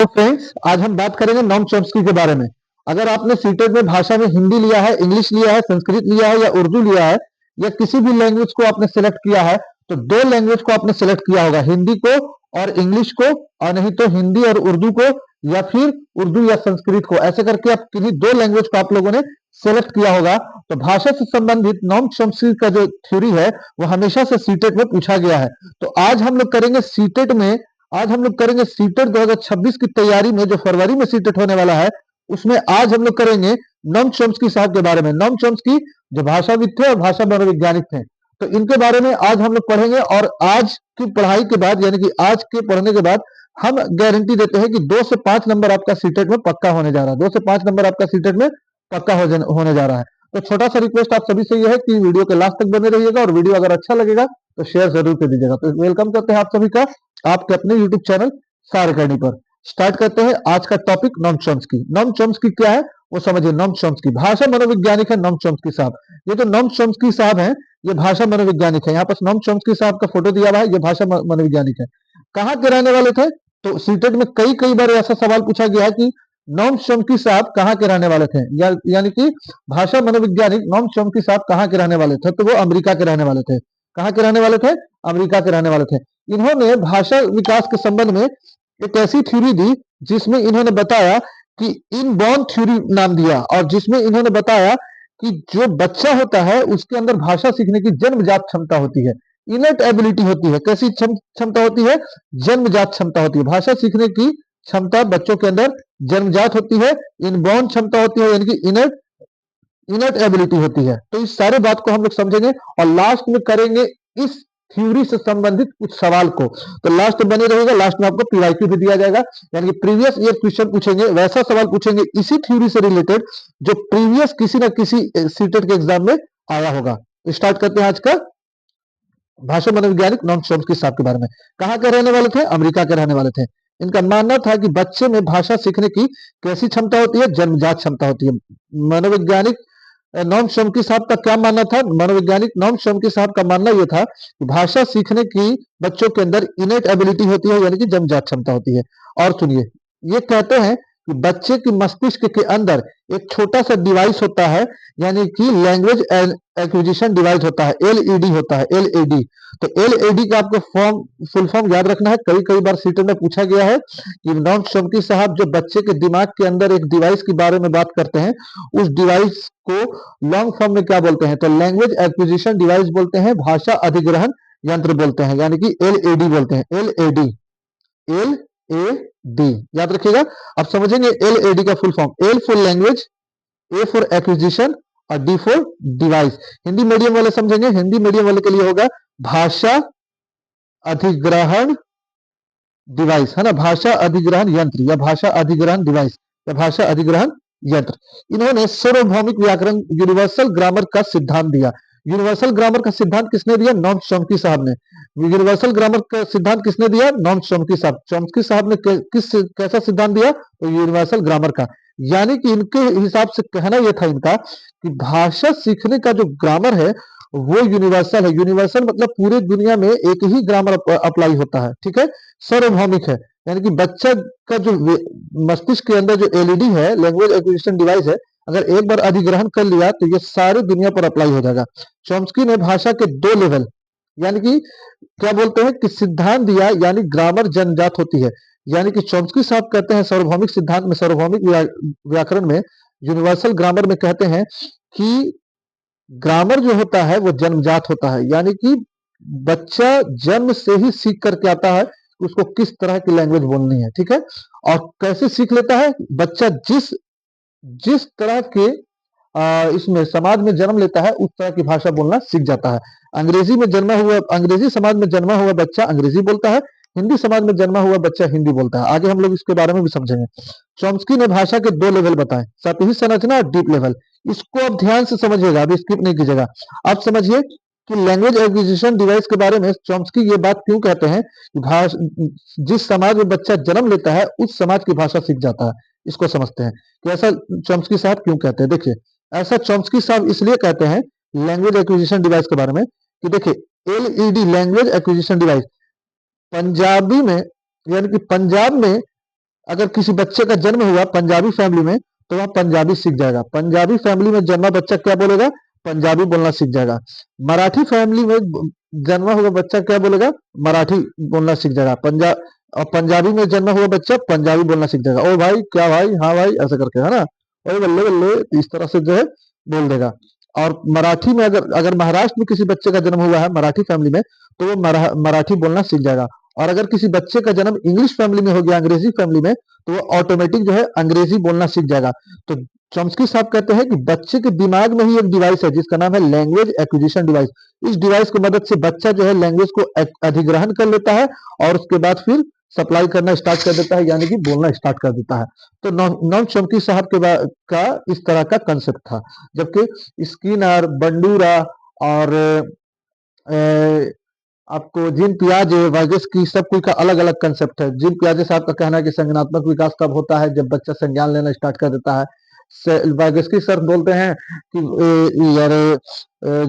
तो फ्रेंड्स, आज हम बात करेंगे नॉम चॉम्स्की के बारे में। अगर आपने सीटेट में भाषा में हिंदी लिया है, इंग्लिश लिया है, संस्कृत लिया है या उर्दू लिया है या किसी भी लैंग्वेज को आपने सेलेक्ट किया है, तो दो लैंग्वेज को आपने सेलेक्ट किया होगा, हिंदी को और इंग्लिश को, और नहीं तो हिंदी और उर्दू को, या फिर उर्दू या संस्कृत को। ऐसे करके आप किन्हीं दो लैंग्वेज को आप लोगों ने सेलेक्ट किया होगा। तो भाषा से संबंधित नॉम चॉम्स्की का जो थ्योरी है वो हमेशा से सीटेट में पूछा गया है। तो आज हम लोग करेंगे सीटेट 2026 की तैयारी में, जो फरवरी में सीटेट होने वाला है, उसमें आज हम लोग करेंगे नॉम चॉम्स्की साहब के बारे में। नॉम चॉम्स्की जो भाषाविद थे और भाषा मनोवैज्ञानिक थे, तो इनके बारे में आज हम लोग पढ़ेंगे। और आज की पढ़ाई के बाद, यानी कि आज के पढ़ने के बाद, हम गारंटी देते हैं कि 2 से 5 नंबर आपका सीटेट में पक्का होने जा रहा है। 2 से 5 नंबर आपका सीटेट में पक्का होने जा रहा है। तो छोटा सा रिक्वेस्ट आप सभी से यह है कि वीडियो के लास्ट तक बने रहिएगा, और वीडियो अगर अच्छा लगेगा तो शेयर जरूर कर दीजिएगा। तो वेलकम करते हैं आप सभी का आपके अपने यूट्यूब चैनल सार अकेडमी पर। स्टार्ट करते हैं आज का topic, Noam Chomsky. Noam Chomsky क्या है वो समझिए। नॉम चॉम्स्की भाषा मनोवैज्ञानिक है। नॉम चॉम्स्की साहब, ये जो नॉम चॉम्स्की साहब हैं, ये भाषा मनोवैज्ञानिक है। यहाँ पर नॉम चॉम्स्की साहब का फोटो दिया हुआ है, ये भाषा मनोवैज्ञानिक है। कहाँ के रहने वाले थे? तो सीटेट में कई कई बार ऐसा सवाल पूछा गया है कि नॉम चॉम्स्की साहब कहाँ के रहने वाले थे, यानी कि भाषा मनोवैज्ञानिक नॉम चॉम्स्की साहब कहाँ के रहने वाले थे? तो वो अमेरिका के रहने वाले थे। कहाँ के रहने वाले थे? अमेरिका के रहने वाले थे। इन्होंने भाषा विकास के संबंध में एक ऐसी थ्योरी दी जिसमें इन्होंने बताया कि इनबॉर्न थ्योरी नाम दिया, और जिसमें इन्होंने बताया कि जो बच्चा होता है उसके अंदर भाषा सीखने की जन्मजात क्षमता होती है, इनट एबिलिटी होती है। कैसी क्षमता होती है? जन्मजात क्षमता होती है। भाषा सीखने की क्षमता बच्चों के अंदर जन्मजात होती है, इनबॉर्न क्षमता होती है, यानी कि इनट इनट एबिलिटी होती है। तो इस सारे बात को हम लोग समझेंगे और लास्ट में करेंगे इस थ्योरी से संबंधित कुछ सवाल को। तो लास्ट में बने रहेगा, लास्ट में आपको पीवाईक्यू भी दिया जाएगा, यानी कि प्रीवियस ईयर क्वेश्चन पूछेंगे, वैसा सवाल पूछेंगे इसी थ्योरी से रिलेटेड जो प्रीवियस किसी ना किसी सीटेट के एग्जाम में आया होगा। स्टार्ट करते हैं आज का भाषा मनोवैज्ञानिक नॉम चॉम्स्की साहब के बारे में। कहाँ के रहने वाले थे? अमेरिका के रहने वाले थे। इनका मानना था कि बच्चे में भाषा सीखने की कैसी क्षमता होती है? जन्मजात क्षमता होती है। मनोवैज्ञानिक नॉम चॉम्स्की साहब का क्या मानना था? मनोवैज्ञानिक नॉम चॉम्स्की साहब का मानना यह था कि भाषा सीखने की बच्चों के अंदर इनेट एबिलिटी होती है, यानी कि जन्मजात क्षमता होती है। और सुनिए, ये कहते हैं कि बच्चे की मस्तिष्क के अंदर एक छोटा सा डिवाइस होता है, यानी कि लैंग्वेज एक्विजिशन डिवाइस होता है, एलईडी होता है, एलईडी। तो एलईडी का आपको फुल फॉर्म याद रखना है। कई कई बार सीटेट में पूछा गया है कि नॉम चॉम्स्की साहब जो बच्चे के दिमाग के अंदर एक डिवाइस के बारे में बात करते हैं, उस डिवाइस को लॉन्ग फॉर्म में क्या बोलते हैं? तो लैंग्वेज एक्विजिशन डिवाइस बोलते हैं, भाषा अधिग्रहण यंत्र बोलते हैं, यानी कि एलएडी बोलते हैं। एलएडी, एलएडी याद रखिएगा। अब समझेंगे एलएडी का full form. L for language, A for acquisition और D for device. Hindi medium वाले समझेंगे, हिंदी मीडियम वाले के लिए होगा भाषा अधिग्रहण डिवाइस, है ना, भाषा अधिग्रहण यंत्र या भाषा अधिग्रहण डिवाइस या भाषा अधिग्रहण यंत्र। इन्होंने सार्वभौमिक व्याकरण यूनिवर्सल ग्रामर का सिद्धांत दिया। यूनिवर्सल ग्रामर का सिद्धांत किसने दिया? नॉम चॉम्स्की साहब ने। यूनिवर्सल ग्रामर का सिद्धांत किसने दिया? नॉम चॉम्स्की साहब। चॉम्स्की साहब ने कैसा सिद्धांत दिया? तो यूनिवर्सल ग्रामर का। यानी कि इनके हिसाब से कहना यह था इनका कि भाषा सीखने का जो ग्रामर है वो यूनिवर्सल है। यूनिवर्सल मतलब पूरी दुनिया में एक ही ग्रामर अप्लाई होता है, ठीक है। सार्वभौमिक है, यानी कि बच्चा का जो मस्तिष्क के अंदर जो एलईडी है, लैंग्वेज एक्विजिशन डिवाइस है, अगर एक बार अधिग्रहण कर लिया तो ये सारी दुनिया पर अप्लाई हो जाएगा। चॉम्स्की ने भाषा के 2 लेवल, यानी कि क्या बोलते हैं कि सिद्धांत दिया, यानी ग्रामर जन्मजात होती है। यानी कि चॉम्स्की साहब कहते हैं सार्वभौमिक सिद्धांत में, सार्वभौमिक व्याकरण में, यूनिवर्सल ग्रामर में कहते हैं कि ग्रामर जो होता है वो जन्मजात होता है, यानी कि बच्चा जन्म से ही सीख करके आता है उसको किस तरह की लैंग्वेज बोलनी है, ठीक है। और कैसे सीख लेता है बच्चा? जिस जिस तरह के इसमें समाज में जन्म लेता है उस तरह की भाषा बोलना सीख जाता है। अंग्रेजी समाज में जन्मा हुआ बच्चा अंग्रेजी बोलता है, हिंदी समाज में जन्मा हुआ बच्चा हिंदी बोलता है। आगे हम लोग इसके बारे में भी समझेंगे। चॉम्स्की ने भाषा के 2 लेवल बताए, सतही संरचना और डीप लेवल। इसको आप ध्यान से समझिएगा, अभी स्किप नहीं कीजिएगा। आप समझिए कि लैंग्वेज एक्विजिशन डिवाइस के बारे में चॉम्स्की ये बात क्यों कहते हैं कि जिस समाज में बच्चा जन्म लेता है उस समाज की भाषा सीख जाता है। इसको समझते हैं कि ऐसा चॉम्स्की साहब क्यों कहते हैं। देखिए, ऐसा चॉम्स्की साहब इसलिए कहते हैं लैंग्वेज एक्विजिशन डिवाइस के बारे में कि देखिए, LED language acquisition device Punjabi में, यानी कि पंजाब में अगर किसी बच्चे का जन्म हुआ पंजाबी फैमिली में तो वह पंजाबी सीख जाएगा। पंजाबी फैमिली में जन्मा बच्चा क्या बोलेगा? पंजाबी बोलना सीख जाएगा। मराठी फैमिली में जन्मा हुआ बच्चा क्या बोलेगा? मराठी बोलना सीख जाएगा। पंजाबी में जन्मा हुआ बच्चा पंजाबी बोलना सीख जाएगा। ओ भाई, क्या भाई, हाँ भाई, ऐसा करके, है ना? अरे बल्ले बल्ले, इस तरह से जो है बोल देगा। और मराठी में अगर अगर महाराष्ट्र में किसी बच्चे का जन्म हुआ है मराठी फैमिली में, तो वो मराठी बोलना सीख जाएगा। और अगर किसी बच्चे का जन्म इंग्लिश फैमिली में हो गया, अंग्रेजी फैमिली में, तो वो ऑटोमेटिक जो है अंग्रेजी बोलना सीख जाएगा। तो चॉम्स्की साहब कहते हैं कि बच्चे के दिमाग में ही एक डिवाइस है जिसका नाम है लैंग्वेज एक्विजिशन डिवाइस। इस डिवाइस की मदद से बच्चा जो है लैंग्वेज को अधिग्रहण कर लेता है और उसके बाद फिर सप्लाई करना स्टार्ट कर देता है, यानी कि बोलना स्टार्ट कर देता है। तो नॉन चॉम्स्की साहब का इस तरह का कंसेप्ट था। जबकि स्किनर, बंडूरा और आपको जीन पियाजे, वाइगोस्की, सब कोई का अलग अलग कंसेप्ट है। जीन पियाजे साहब का कहना है कि संज्ञानात्मक विकास कब होता है? जब बच्चा संज्ञान लेना स्टार्ट कर देता है। वाइगोस्की सर बोलते हैं कि यार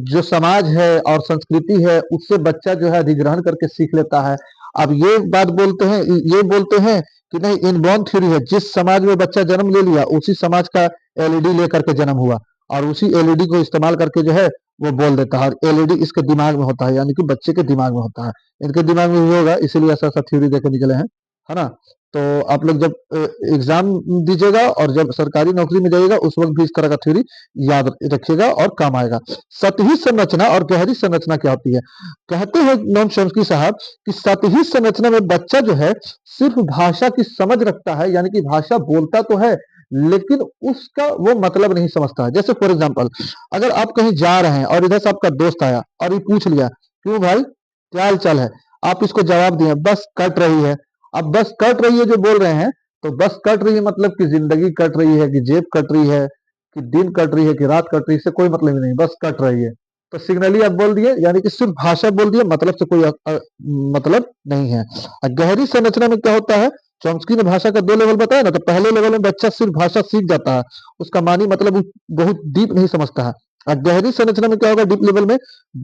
जो समाज है और संस्कृति है उससे बच्चा जो है अधिग्रहण करके सीख लेता है। अब ये बात बोलते हैं, ये बोलते हैं कि नहीं, इनबॉर्न थ्योरी है। जिस समाज में बच्चा जन्म ले लिया उसी समाज का एलईडी लेकर के जन्म हुआ और उसी एलईडी को इस्तेमाल करके जो है वो बोल देता है। और एलईडी इसके दिमाग में होता है, यानी कि बच्चे के दिमाग में होता है। इनके दिमाग में भी होगा, इसीलिए ऐसा ऐसा थ्योरी देके निकले हैं, है ना? तो आप लोग जब एग्जाम दीजिएगा और जब सरकारी नौकरी में जाइएगा उस वक्त भी इस तरह का थ्योरी याद रखिएगा और काम आएगा। सतही संरचना और गहरी संरचना क्या होती है? कहते हैं नॉन चॉम्स्की साहब कि सतही संरचना में बच्चा जो है सिर्फ भाषा की समझ रखता है, यानी कि भाषा बोलता तो है लेकिन उसका वो मतलब नहीं समझता है। जैसे फॉर एग्जाम्पल, अगर आप कहीं जा रहे हैं और इधर से आपका दोस्त आया और ये पूछ लिया, क्यों भाई, क्या हाल चाल है? आप इसको जवाब दिए, बस कट रही है। अब बस कट रही है जो बोल रहे हैं, तो बस कट रही है मतलब कि जिंदगी कट रही है, कि जेब कट रही है, कि दिन कट रही है, कि रात कट रही है, इससे कोई मतलब ही नहीं, बस कट रही है। तो सिग्नली आप बोल दिए, यानी कि सिर्फ भाषा बोल दिए, मतलब से कोई मतलब नहीं है। गहरी संरचना में क्या होता है? चॉम्स्की ने भाषा का 2 लेवल बताया ना, तो पहले लेवल में बच्चा सिर्फ भाषा सीख जाता है, उसका मानी मतलब बहुत डीप नहीं समझता है। और गहरी संरचना में क्या होगा? डीप लेवल में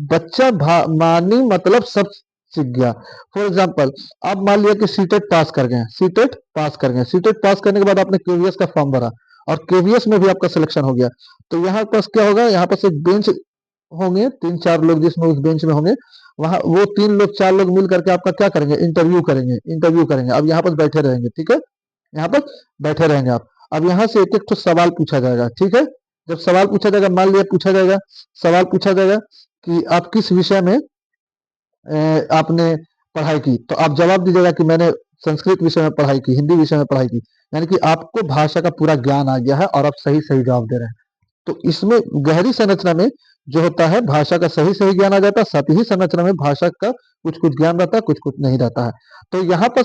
बच्चा मानी मतलब सब सीख गया। फॉर एग्जाम्पल, आप मान लिया कि सीटेट पास कर गए, सीटेट पास कर गए, सीटेट पास करने के बाद आपने केवीएस का फॉर्म भरा और केवीएस में भी आपका सिलेक्शन हो गया। तो यहाँ पास क्या होगा? यहाँ पास एक बेंच होंगे, 3-4 लोग जिसमें उस बेंच में होंगे, वहां वो 3 लोग 4 लोग मिल करके आपका क्या करेंगे? इंटरव्यू करेंगे, इंटरव्यू करेंगे। अब यहाँ पर बैठे रहेंगे, ठीक है? यहाँ पर बैठे रहेंगे आप। अब यहाँ से एक एक तो सवाल पूछा जाएगा, ठीक है? जब सवाल पूछा जाएगा, मान लिया पूछा जाएगा, सवाल पूछा जाएगा कि आप किस विषय में आपने पढ़ाई की, तो आप जवाब दीजिएगा कि मैंने संस्कृत विषय में पढ़ाई की, हिंदी विषय में पढ़ाई की। यानी कि आपको भाषा का पूरा ज्ञान आ गया है और आप सही सही जवाब दे रहे हैं। तो इसमें गहरी संरचना में जो होता है भाषा का सही सही ज्ञान आ जाता है, सतही संरचना में भाषा का कुछ कुछ ज्ञान रहता है, कुछ कुछ नहीं रहता है। तो यहाँ पर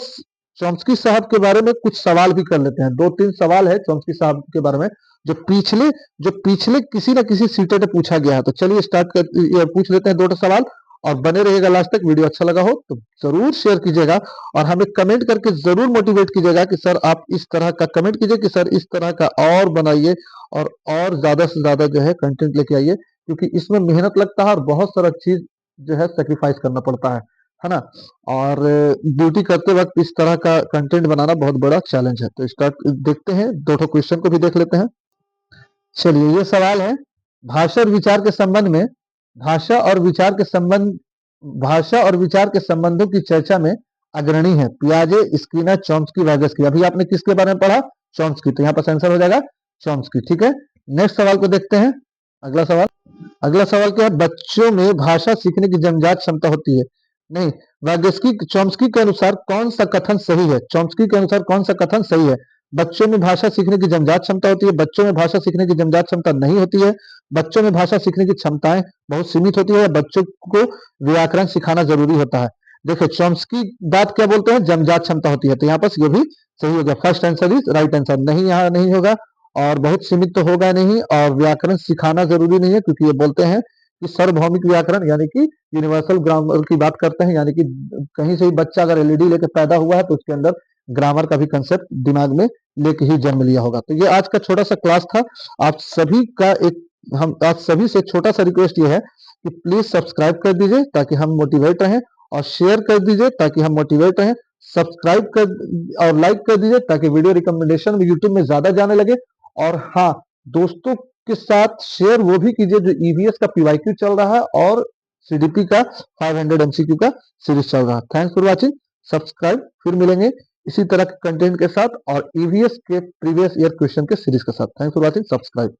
चॉम्स्की साहब के बारे में कुछ सवाल भी कर लेते हैं। 2-3 सवाल है चॉम्स्की साहब के बारे में जो पिछले किसी न किसी सीटेट में पूछा गया है। तो चलिए स्टार्ट कर पूछ लेते हैं 2 सवाल और बने रहिएगा लास्ट तक। वीडियो अच्छा लगा हो तो जरूर शेयर कीजिएगा और हमें कमेंट करके जरूर मोटिवेट कीजिएगा कि सर आप इस तरह का कमेंट कीजिए कि सर इस तरह का और बनाइए और ज्यादा से ज्यादा जो है कंटेंट लेके आइए, क्योंकि इसमें मेहनत लगता है और बहुत सारा चीज जो है सेक्रीफाइस करना पड़ता है ना? और ड्यूटी करते वक्त इस तरह का कंटेंट बनाना बहुत बड़ा चैलेंज है। तो स्टार्ट देखते हैं, 2 क्वेश्चन को भी देख लेते हैं। चलिए, ये सवाल है, भाषा और विचार के संबंध में भाषा और विचार के संबंध भाषा और विचार के संबंधों की चर्चा में अग्रणी है पियाजे, स्किनर, चॉम्स्की, वाइगोस्की। अभी आपने किसके बारे में पढ़ा? चॉम्स्की। तो यहाँ पर आंसर हो जाएगा चॉम्स्की, ठीक है? नेक्स्ट सवाल को देखते हैं। अगला सवाल क्या है? बच्चों में भाषा सीखने की जन्मजात क्षमता होती है। नहीं, वाइगोस्की चॉम्स्की के अनुसार कौन सा कथन सही है? चॉम्स्की के अनुसार कौन सा कथन सही है? बच्चों में भाषा सीखने की जन्मजात क्षमता होती है, बच्चों में भाषा सीखने की जन्मजात क्षमता नहीं होती है, बच्चों में भाषा सीखने की क्षमताएं बहुत सीमित होती है, बच्चों को व्याकरण सिखाना जरूरी होता है। देखिए, चॉम्स्की बात क्या बोलते हैं? जन्मजात क्षमता होती है, तो यहाँ पर ये भी सही हो गया। First answer is right answer. नहीं, यहाँ नहीं होगा और बहुत सीमित तो होगा नहीं, और व्याकरण सिखाना जरूरी नहीं है, क्योंकि ये बोलते हैं कि सार्वभौमिक व्याकरण यानी कि यूनिवर्सल ग्रामर की बात करते हैं, यानी कि कहीं से भी बच्चा अगर एलईडी लेकर पैदा हुआ है तो उसके अंदर ग्रामर का भी कंसेप्ट दिमाग में लेके ही जन्म लिया होगा। तो ये आज का छोटा सा क्लास था। आप सभी का एक हम आज सभी से छोटा सा रिक्वेस्ट ये है कि प्लीज सब्सक्राइब कर दीजिए ताकि हम मोटिवेट रहें, और शेयर कर दीजिए ताकि हम मोटिवेट रहें। सब्सक्राइब कर और लाइक कर दीजिए ताकि वीडियो रिकमेंडेशन में यूट्यूब में ज्यादा जाने लगे। और हाँ, दोस्तों के साथ शेयर वो भी कीजिए जो ईवीएस का पीवाईक्यू चल रहा है और सीडीपी का 500 एमसीक्यू का सीरीज चल रहा है। Thanks for watching. सब्सक्राइब, फिर मिलेंगे इसी तरह के कंटेंट के साथ और ईवीएस के प्रीवियस ईयर क्वेश्चन के सीरीज के साथ। Thanks for watching. सब्सक्राइब।